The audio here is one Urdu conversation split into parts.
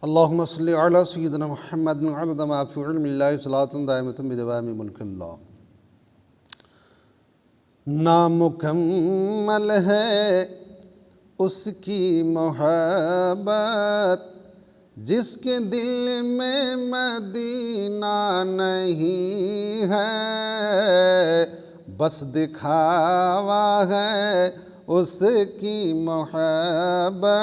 اللهم صل على سيدنا محمد عدد ما في علم الله صلاة دائمة بدوام ملک اللہ۔ نامکمل ہے اس کی محبت جس کے دل میں مدینہ نہیں ہے، بس دکھاوا ہے اس کی محبت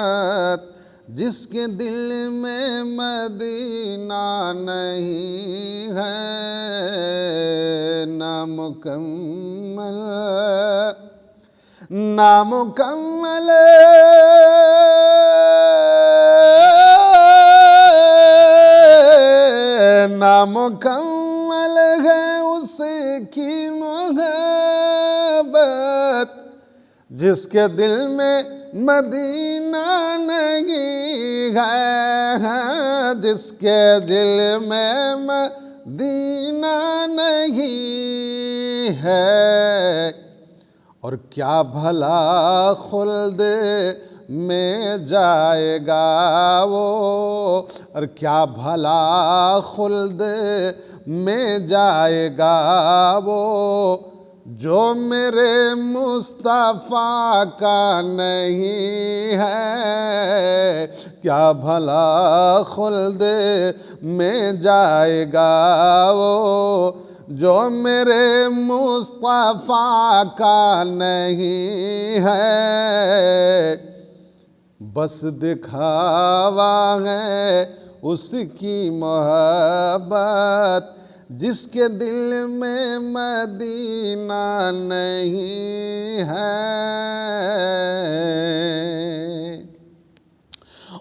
جس کے دل میں مدینہ نہیں ہے۔ نامکمل نامکمل نامکمل ہے اس کی محبت جس کے دل میں مدینہ نہیں ہے، جس کے دل میں مدینہ نہیں ہے۔ اور کیا بھلا خلد میں جائے گا وہ، اور کیا بھلا خلد میں جائے گا وہ جو میرے مصطفیٰ کا نہیں ہے۔ کیا بھلا خلد میں جائے گا وہ جو میرے مصطفیٰ کا نہیں ہے، بس دکھاوا ہے اس کی محبت جس کے دل میں مدینہ نہیں ہے۔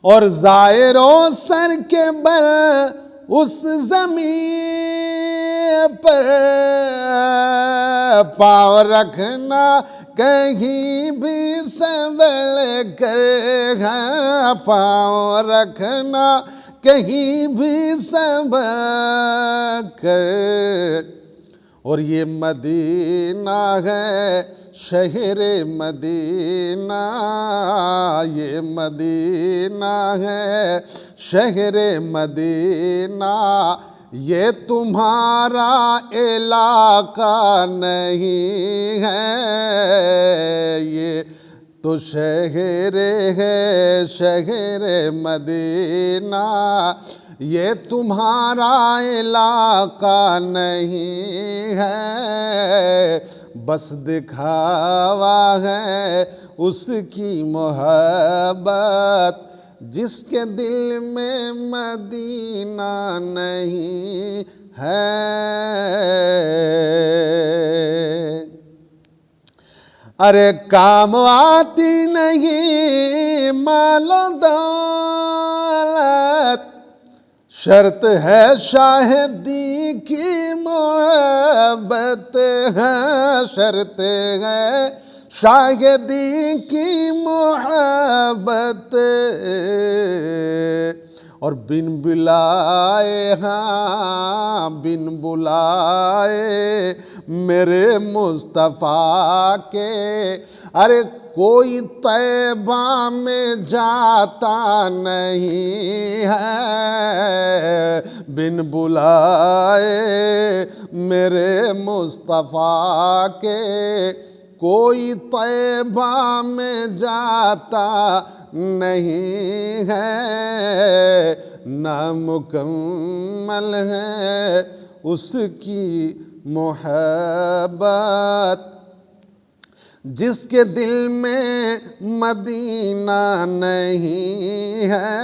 اور زائر و سر کے بل اس زمین پر پاؤں رکھنا کہیں بھی سنبھل کر، پاؤں رکھنا کہیں بھی سنبھل کر۔ اور یہ مدینہ ہے شہر مدینہ، یہ مدینہ ہے شہر مدینہ، یہ تمہارا علاقہ نہیں ہے، یہ تو شہر ہے شہر مدینہ، یہ تمہارا علاقہ نہیں ہے، بس دکھاوا ہے اس کی محبت جس کے دل میں مدینہ نہیں ہے۔ ارے کام آتی نہیں مال و دولت، شرط ہے شاہدی کی محبت ہے، شرط ہے شاہدی کی محبت۔ اور بن بلائے ہاں بن بلائے میرے مصطفیٰ کے، ارے کوئی طیبہ میں جاتا نہیں ہے، بن بلائے میرے مصطفیٰ کے کوئی طیبہ میں جاتا نہیں ہے۔ نامکمل ہے اس کی محبت جس کے دل میں مدینہ نہیں ہے۔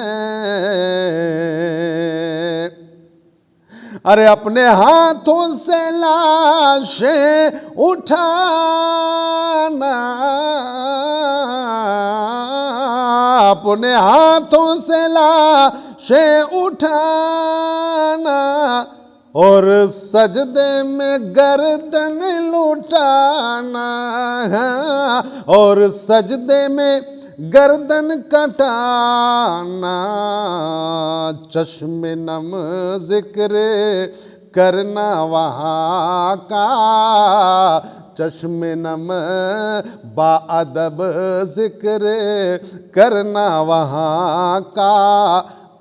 ارے اپنے ہاتھوں سے لاشیں اٹھانا، اپنے ہاتھوں سے لاشیں اٹھانا، اور سجدے میں گردن لٹانا، اور سجدے میں گردن کٹانا، چشم نم ذکر کرنا وہاں کا، چشم نم با ادب ذکر کرنا وہاں کا،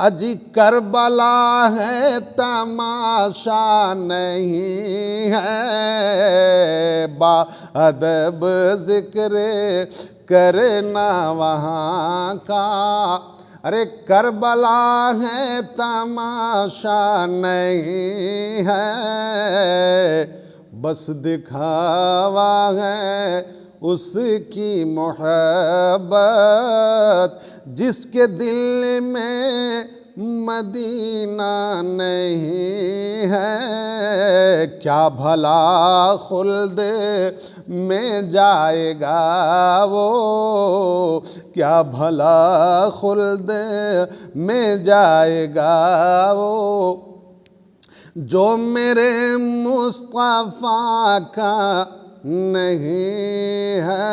اجی کربلا ہے تماشا نہیں ہے، با ادب ذکر کرنا وہاں کا، ارے کربلا ہے تماشا نہیں ہے، بس دکھاوا ہے اس کی محبت، جس کے دل میں مدینہ نہیں ہے، کیا بھلا خلد میں جائے گا وہ، کیا بھلا خلد میں جائے گا وہ، جو میرے مصطفیٰ کا نہیں ہے۔